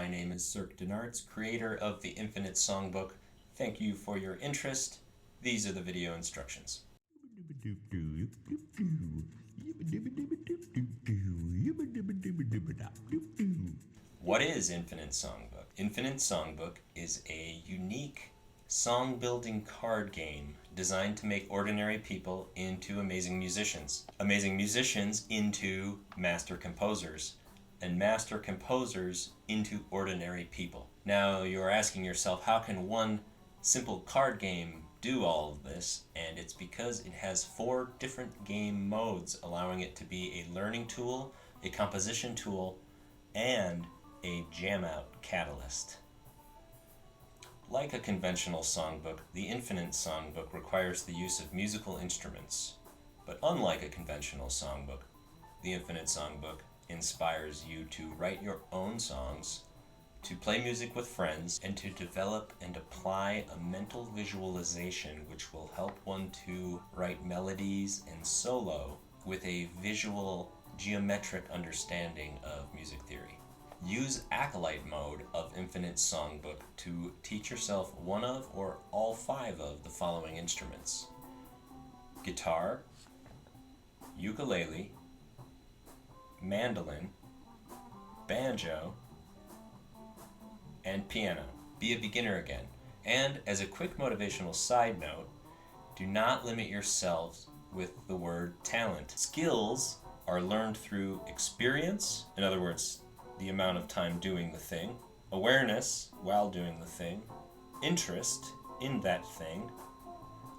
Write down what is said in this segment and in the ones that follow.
My name is Circ, creator of the Infinite Songbook. Thank you for your interest. These are the video instructions. What is Infinite Songbook? Infinite Songbook is a unique song-building card game designed to make ordinary people into amazing musicians. Amazing musicians into master composers, and master composers into ordinary people. Now you're asking yourself, how can one simple card game do all of this? And it's because it has 4 different game modes, allowing it to be a learning tool, a composition tool, and a jam-out catalyst. Like a conventional songbook, the Infinite Songbook requires the use of musical instruments. But unlike a conventional songbook, the Infinite Songbook inspires you to write your own songs, to play music with friends, and to develop and apply a mental visualization which will help one to write melodies and solo with a visual, geometric understanding of music theory. Use Acolyte Mode of Infinite Songbook to teach yourself one of or all 5 of the following instruments: guitar, ukulele, mandolin, banjo, and piano. Be a beginner again. And as a quick motivational side note, do not limit yourselves with the word talent. Skills are learned through experience, in other words, the amount of time doing the thing, awareness while doing the thing, interest in that thing,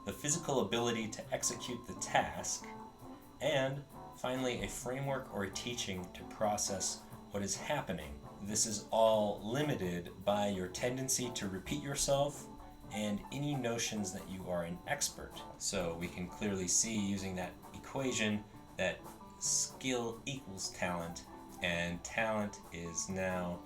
the physical ability to execute the task, and finally a framework or a teaching to process what is happening. This is all limited by your tendency to repeat yourself and any notions that you are an expert. So we can clearly see, using that equation, that skill equals talent, and talent is now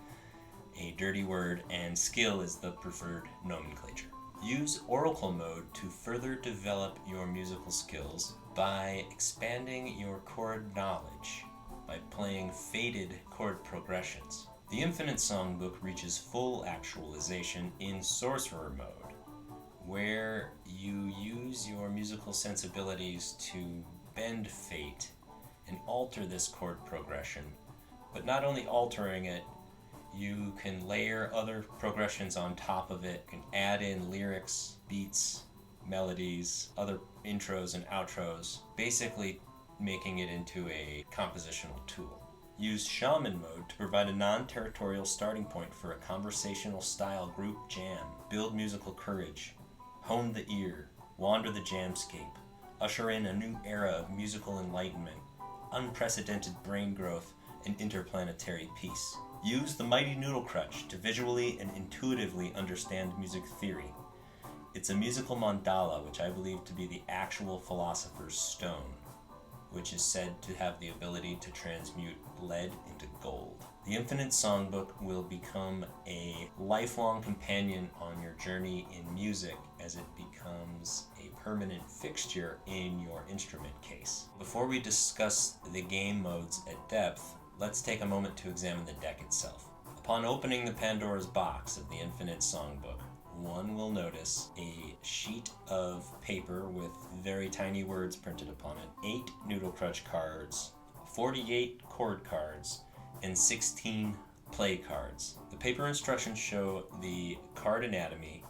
a dirty word, and skill is the preferred nomenclature. Use Oracle Mode to further develop your musical skills by expanding your chord knowledge by playing faded chord progressions. The Infinite Songbook reaches full actualization in Sorcerer Mode, where you use your musical sensibilities to bend fate and alter this chord progression. But not only altering it, you can layer other progressions on top of it, and add in lyrics, beats, melodies, other intros and outros, basically making it into a compositional tool. Use Shaman Mode to provide a non-territorial starting point for a conversational style group jam. Build musical courage, hone the ear, wander the jamscape, usher in a new era of musical enlightenment, unprecedented brain growth, and interplanetary peace. Use the mighty noodle crutch to visually and intuitively understand music theory. It's a musical mandala, which I believe to be the actual philosopher's stone, which is said to have the ability to transmute lead into gold. The Infinite Songbook will become a lifelong companion on your journey in music as it becomes a permanent fixture in your instrument case. Before we discuss the game modes at depth, let's take a moment to examine the deck itself. Upon opening the Pandora's box of the Infinite Songbook, one will notice a sheet of paper with very tiny words printed upon it, 8 noodle crutch cards, 48 chord cards, and 16 play cards. The paper instructions show the card anatomy,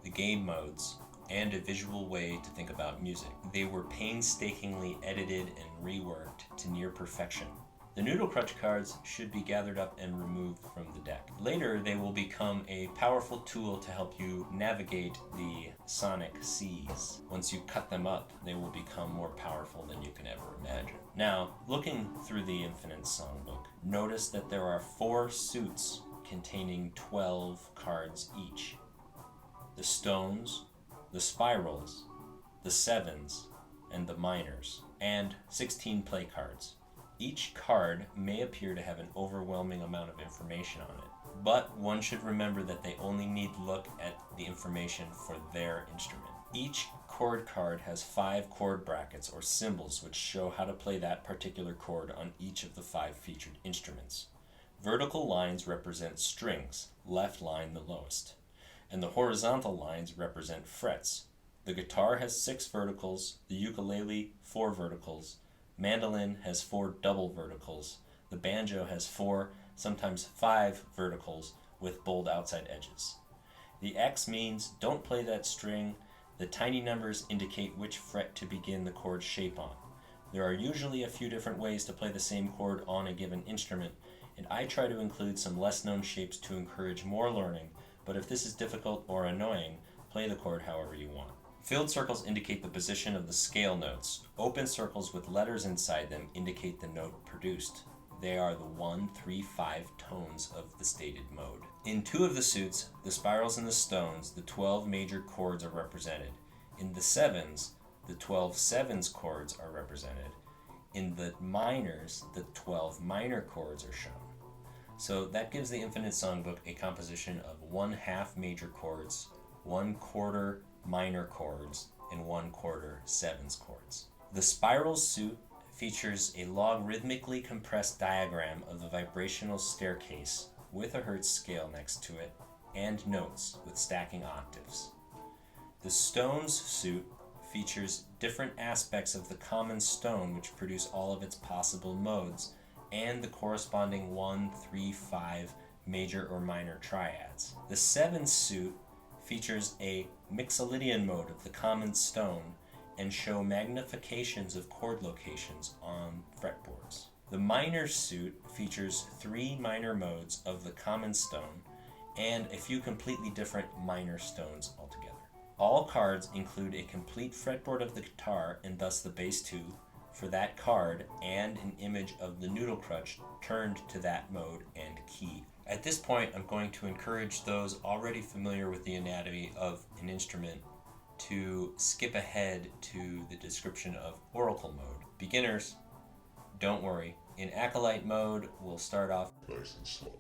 the game modes, and a visual way to think about music. They were painstakingly edited and reworked to near perfection. The noodle crutch cards should be gathered up and removed from the deck. Later, they will become a powerful tool to help you navigate the sonic seas. Once you cut them up, they will become more powerful than you can ever imagine. Now, looking through the Infinite Songbook, notice that there are 4 suits containing 12 cards each. The stones, the spirals, the sevens, and the minors, and 16 play cards. Each card may appear to have an overwhelming amount of information on it, but one should remember that they only need to look at the information for their instrument. Each chord card has 5 chord brackets or symbols which show how to play that particular chord on each of the 5 featured instruments. Vertical lines represent strings, left line the lowest, and the horizontal lines represent frets. The guitar has 6 verticals, the ukulele 4 verticals, mandolin has 4 double verticals, the banjo has 4, sometimes 5 verticals with bold outside edges. The X means don't play that string. The tiny numbers indicate which fret to begin the chord shape on. There are usually a few different ways to play the same chord on a given instrument, and I try to include some less known shapes to encourage more learning, but if this is difficult or annoying, play the chord however you want. Filled circles indicate the position of the scale notes. Open circles with letters inside them indicate the note produced. They are the 1, 3, 5 tones of the stated mode. In 2 of the suits, the spirals and the stones, the 12 major chords are represented. In the sevens, the 12 sevens chords are represented. In the minors, the 12 minor chords are shown. So that gives the Infinite Songbook a composition of 1/2 major chords, 1/4 minor chords, and 1/4 sevens chords. The spirals suit features a logarithmically compressed diagram of the vibrational staircase with a Hertz scale next to it and notes with stacking octaves. The stones suit features different aspects of the common stone which produce all of its possible modes and the corresponding 1, 3, 5 major or minor triads. The sevens suit features a Mixolydian mode of the common stone and show magnifications of chord locations on fretboards. The minor suit features 3 minor modes of the common stone and a few completely different minor stones altogether. All cards include a complete fretboard of the guitar and thus the bass 2 for that card and an image of the noodle crutch turned to that mode and key. At this point, I'm going to encourage those already familiar with the anatomy of an instrument to skip ahead to the description of Oracle Mode. Beginners, don't worry. In Acolyte Mode, we'll start off nice and slow.